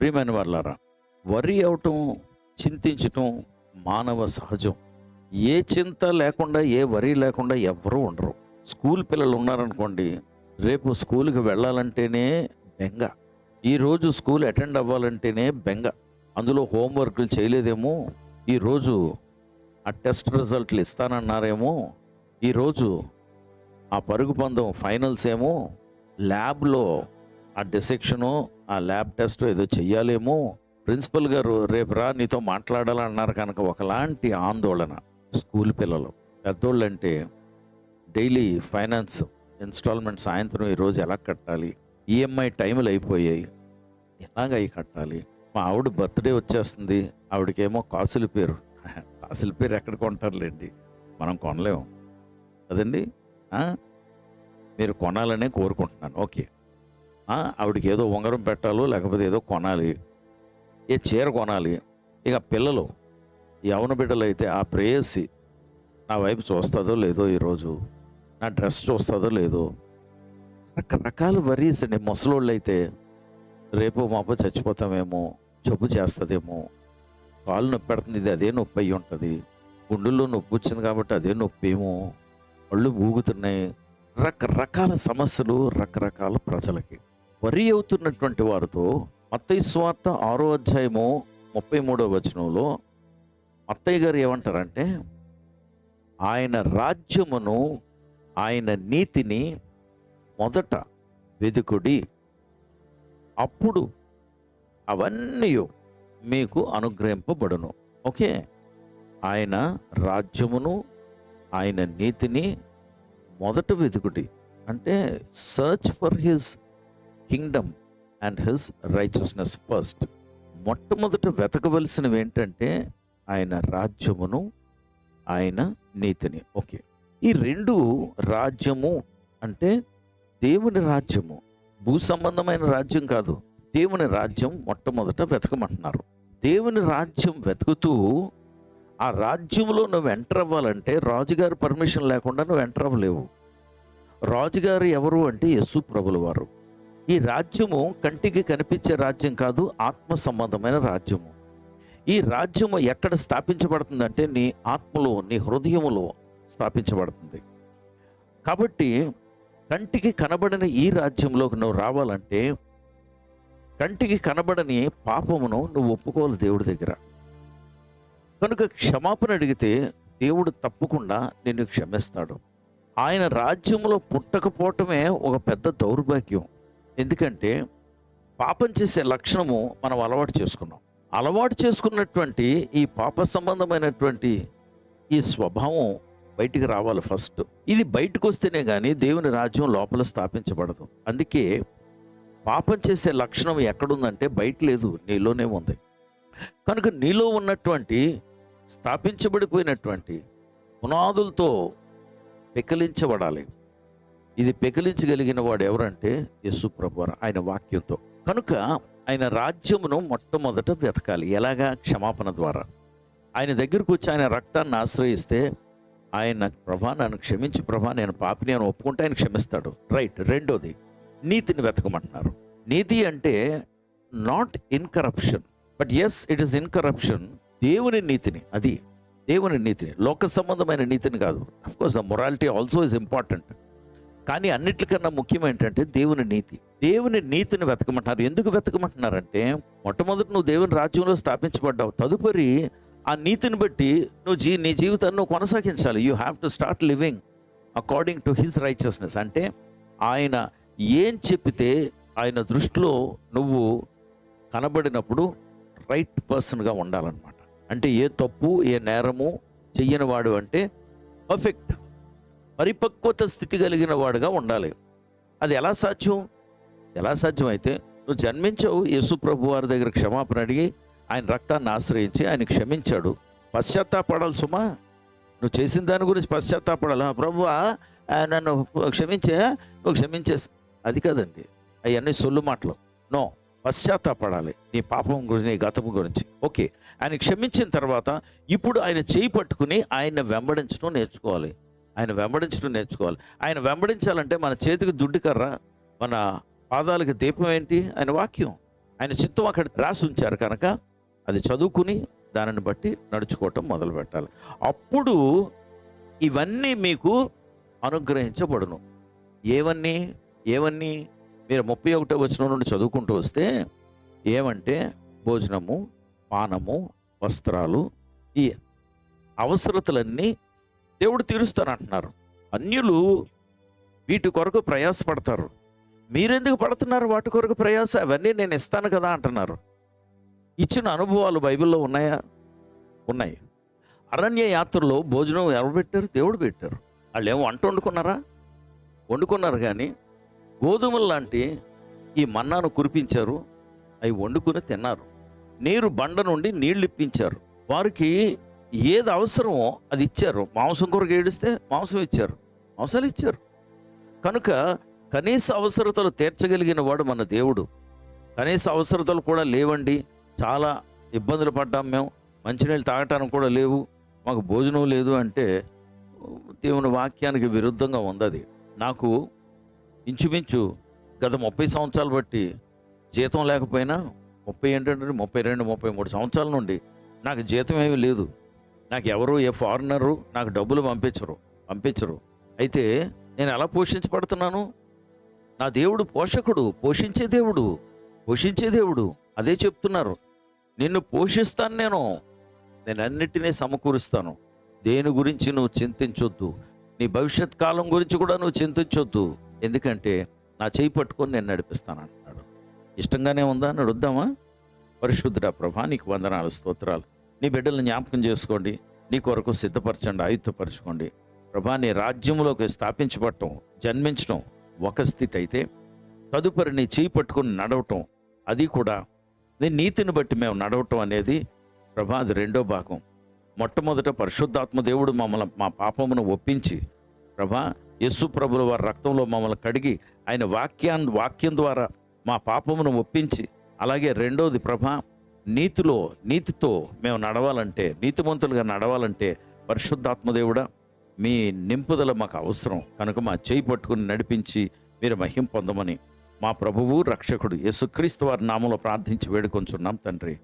ప్రియమైన వాళ్ళారా, వరి అవటం, చింతించటం మానవ సహజం. ఏ చింత లేకుండా, ఏ వరి లేకుండా ఎవ్వరూ ఉండరు. స్కూల్ పిల్లలు ఉన్నారనుకోండి, రేపు స్కూల్‌కి వెళ్ళాలంటేనే బెంగ. ఈరోజు స్కూల్ అటెండ్ అవ్వాలంటేనే బెంగ. అందులో హోంవర్క్‌లు చేయలేదేమో, ఈరోజు ఆ టెస్ట్ రిజల్ట్‌లు ఇస్తానన్నారేమో, ఈరోజు ఆ పరుగు పందెం ఫైనల్స్ ఏమో, ల్యాబ్‌లో ఆ డిసెక్షనో, ఆ ల్యాబ్ టెస్టో ఏదో చెయ్యాలేమో, ప్రిన్సిపల్ గారు రేపు రా నీతో మాట్లాడాలన్నారు కనుక ఒకలాంటి ఆందోళన. స్కూల్ పిల్లలు. పెద్దోళ్ళంటే డైలీ ఫైనాన్స్ ఇన్‌స్టాల్‌మెంట్ సాయంత్రం ఈరోజు ఎలా కట్టాలి? ఈఎంఐ టైములు అయిపోయాయి. ఎలాగ అయి కట్టాలి? మా ఆవిడ బర్త్‌డే వచ్చేస్తుంది. ఆవిడకేమో కాసుల పేరు. కాసుల పేరు ఎక్కడ కొంటారులెండి. మనం కొనలేం. కదండీ! ఆ! మీరు కొనాలనే కోరుకుంటున్నాను. ఓకే. ఆవిడకి ఏదో ఉంగరం పెట్టాలో, లేకపోతే ఏదో కొనాలి. ఏ చీర కొనాలి. ఇక పిల్లలు, యవ్వన బిడ్డలైతే ఆ ప్రేయసి నా వైపు చూస్తదో లేదో ఈరోజు, నా డ్రెస్ చూస్తదో లేదో, రకరకాల వరీస్ అండి. ముసలోళ్ళైతే రేపో మాపో చచ్చిపోతామేమో, జబ్బు చేస్తదేమో, కాళ్ళు నొప్పి పెడుతుంది ఇది అదే నొప్పి అయ్యి ఉంటది. గుండెల్లో నొప్పి వచ్చింది కాబట్టి అదే నొప్పేమో, ఒళ్ళు ఊగుతున్నాయి. రకరకాల సమస్యలు రకరకాల ప్రజలకి. వరి అవుతున్నటువంటి వారితో మత్తయి సువార్త 6వ అధ్యాయము 33వ వచనంలో మత్తయి గారు ఏమంటారంటే, ఆయన రాజ్యమును, ఆయన నీతిని మొదట వెదుకుడి. అప్పుడు అవన్నీయు మీకు అనుగ్రహింపబడును. ఓకే. ఆయన రాజ్యమును, ఆయన నీతిని మొదట వెతుకుడి. అంటే search for his Kingdom and his righteousness first. మొట్టమొదట వెతకవలసినవి ఏంటంటే ఆయన రాజ్యమును, ఆయన నీతిని. ఓకే. ఈ 2 రాజ్యము అంటే దేవుని రాజ్యము. భూ సంబంధమైన రాజ్యం కాదు. దేవుని రాజ్యం మొట్టమొదట వెతకమంటున్నారు. దేవుని రాజ్యం వెతుకుతూ ఆ రాజ్యంలో నువ్వు ఎంటర్ అవ్వాలంటే రాజుగారి పర్మిషన్ లేకుండా నువ్వు ఎంటర్ అవ్వలేవు. రాజుగారు ఎవరు అంటే యేసు ప్రభుల వారు. ఈ రాజ్యము కంటికి కనిపించే రాజ్యం కాదు, ఆత్మ సంబంధమైన రాజ్యము. ఈ రాజ్యము ఎక్కడ స్థాపించబడుతుందంటే నీ ఆత్మలో, నీ హృదయములో స్థాపించబడుతుంది. కాబట్టి కంటికి కనబడని ఈ రాజ్యంలోకి నువ్వు రావాలంటే కంటికి కనబడని పాపమును నువ్వు ఒప్పుకోవాలి దేవుడి దగ్గర. కనుక క్షమాపణ అడిగితే దేవుడు తప్పకుండా నిన్ను క్షమిస్తాడు. ఆయన రాజ్యంలో పుట్టకపోవటమే ఒక పెద్ద దౌర్భాగ్యం. ఎందుకంటే పాపం చేసే లక్షణము మనం అలవాటు చేసుకున్నాం. అలవాటు చేసుకున్నటువంటి ఈ పాప సంబంధమైనటువంటి ఈ స్వభావం బయటికి రావాలి ఫస్ట్. ఇది బయటకు వస్తేనే కానీ దేవుని రాజ్యం లోపల స్థాపించబడదు. అందుకే పాపం చేసే లక్షణం ఎక్కడుందంటే బయట లేదు, నీలోనే ఉంది. కనుక నీలో ఉన్నటువంటి స్థాపించబడిపోయినటువంటి పునాదులతో పెకిలించబడాలి. ఇది పెకిలించగలిగిన వాడు ఎవరంటే యేసు ప్రభువారు, ఆయన వాక్యంతో. కనుక ఆయన రాజ్యమును మొట్టమొదట వెతకాలి. ఎలాగా? క్షమాపణ ద్వారా. ఆయన దగ్గరకు వచ్చి ఆయన రక్తాన్ని ఆశ్రయిస్తే ఆయన, ప్రభా నన్ను క్షమించి ప్రభా, నేను పాపిని అని ఒప్పుకుంటే ఆయన క్షమిస్తాడు. రైట్. రెండోది నీతిని వెతకమంటున్నారు. నీతి అంటే not incorruption, but as it is incorruption. దేవుని నీతిని, అది దేవుని నీతిని, లోక సంబంధమైన నీతిని కాదు. Of course the morality also is important. కానీ అన్నిటికన్నా ముఖ్యం ఏంటంటే దేవుని నీతి. దేవుని నీతిని వెతకమంటున్నారు. ఎందుకు వెతకమంటున్నారంటే మొట్టమొదటి నువ్వు దేవుని రాజ్యంలో స్థాపించబడ్డావు. తదుపరి ఆ నీతిని బట్టి నువ్వు నీ జీవితాన్ని నువ్వు కొనసాగించాలి. You have to start living according to his righteousness. అంటే ఆయన ఏం చెప్పితే ఆయన దృష్టిలో నువ్వు కనబడినప్పుడు రైట్ పర్సన్గా ఉండాలన్నమాట. అంటే ఏ తప్పు, ఏ నేరము చెయ్యని వాడు అంటే పర్ఫెక్ట్, పరిపక్వత స్థితి కలిగిన వాడుగా ఉండాలి. అది ఎలా సాధ్యం? ఎలా సాధ్యం అయితే నువ్వు జన్మించావు, యేసు ప్రభు వారి దగ్గర క్షమాపణ అడిగి ఆయన రక్తాన్ని ఆశ్రయించి ఆయన క్షమించాడు. పశ్చాత్తాపడాలి సుమా. నువ్వు చేసిన దాని గురించి పశ్చాత్తాపడాలి. ప్రభువా నన్ను క్షమించే, నువ్వు క్షమించేసి, అది కాదండి. అవన్నీ సొల్లు మాటలు. నో, పశ్చాత్తాపడాలి నీ పాపం గురించి, నీ గతము గురించి. ఓకే. ఆయన క్షమించిన తర్వాత ఇప్పుడు ఆయన చేయి పట్టుకుని ఆయన వెంబడించడం నేర్చుకోవాలి. ఆయన వెంబడించడం నేర్చుకోవాలి. ఆయన వెంబడించాలంటే మన చేతికి దుడ్డు కర్ర, మన పాదాలకి దీపం ఏంటి? ఆయన వాక్యం. ఆయన చిత్తం అక్కడ రాసి ఉంచారు కనుక అది చదువుకుని దానిని బట్టి నడుచుకోవటం మొదలు పెట్టాలి. అప్పుడు ఇవన్నీ మీకు అనుగ్రహించబడును. ఏవన్నీ ఏవన్నీ మీరు 31వ వచనం నుండి చదువుకుంటూ వస్తే ఏమంటే భోజనము, పానము, వస్త్రాలు, ఈ అవసరతలన్నీ దేవుడు తీరుస్తానంటున్నారు. అన్యులు వీటి కొరకు ప్రయాసపడతారు. మీరెందుకు పడుతున్నారు వాటి కొరకు ప్రయాస? అవన్నీ నేను ఇస్తాను కదా అంటున్నారు. ఇచ్చిన అనుభవాలు బైబిల్లో ఉన్నాయా? ఉన్నాయి. అరణ్య యాత్రలో భోజనం ఎవరు పెట్టారు? దేవుడు పెట్టారు. వాళ్ళు ఏమో వంట వండుకున్నారా? వండుకున్నారు. కానీ గోధుమలు లాంటి ఈ మన్నాను కురిపించారు. అవి వండుకుని తిన్నారు. నీరు బండ నుండి నీళ్ళు ఇప్పించారు. వారికి ఏది అవసరమో అది ఇచ్చారు. మాంసం కొరకు ఏడిస్తే మాంసం ఇచ్చారు, మాంసాలు ఇచ్చారు. కనుక కనీస అవసరతలు తీర్చగలిగిన వాడు మన దేవుడు. కనీస అవసరతలు కూడా లేవండి, చాలా ఇబ్బందులు పడ్డాం, మేము మంచినీళ్ళు తాగటానికి కూడా లేవు, మాకు భోజనం లేదు అంటే దేవుని వాక్యానికి విరుద్ధంగా ఉంది. అది నాకు ఇంచుమించు గత 30 సంవత్సరాలు బట్టి జీతం లేకపోయినా 30 ఏంటంటే 32, 33 సంవత్సరాల నుండి నాకు జీతం ఏమీ లేదు. నాకు ఎవరు ఏ ఫారినరు నాకు డబ్బులు పంపించరు. అయితే నేను ఎలా పోషించబడుతున్నాను? నా దేవుడు పోషకుడు, పోషించే దేవుడు. అదే చెప్తున్నారు. నిన్ను పోషిస్తాను, నేను అన్నిటినీ సమకూరుస్తాను. దేని గురించి నువ్వు చింతించొద్దు. నీ భవిష్యత్ కాలం గురించి కూడా నువ్వు చింతించొద్దు. ఎందుకంటే నా చేయి పట్టుకొని నేను నడిపిస్తాను అంటున్నాడు. ఇష్టంగానే ఉందా? నడుద్దామా? పరిశుద్ధుడా ప్రభా, నీకు వందనాలు, స్తోత్రాలు. నీ బిడ్డలను జ్ఞాపకం చేసుకోండి, నీ కొరకు సిద్ధపరచండి, ఆయుత్తపరచుకోండి ప్రభా. నీ రాజ్యంలోకి స్థాపించబడటం, జన్మించడం ఒక స్థితి అయితే, తదుపరి నీ చేయి పట్టుకుని నడవటం, అది కూడా నీ నీతిని బట్టి మేము నడవటం అనేది ప్రభా అది రెండో భాగం. మొట్టమొదట పరిశుద్ధాత్మ దేవుడు మా పాపమును ఒప్పించి ప్రభా యేసు ప్రభుల వారి రక్తంలో మమ్మల్ని కడిగి ఆయన వాక్యం ద్వారా మా పాపమును ఒప్పించి, అలాగే రెండోది ప్రభా నీతితో మేము నడవాలంటే, నీతిమంతులుగా నడవాలంటే పరిశుద్ధాత్మ దేవుడా మీ నింపుదల మాకు అవసరం. కనుక మా చేయి పట్టుకుని నడిపించి మీరు మహిమ పొందమని మా ప్రభువు రక్షకుడు యేసుక్రీస్తు వారి నామంలో ప్రార్థించి వేడుకొంచున్నాం తండ్రి.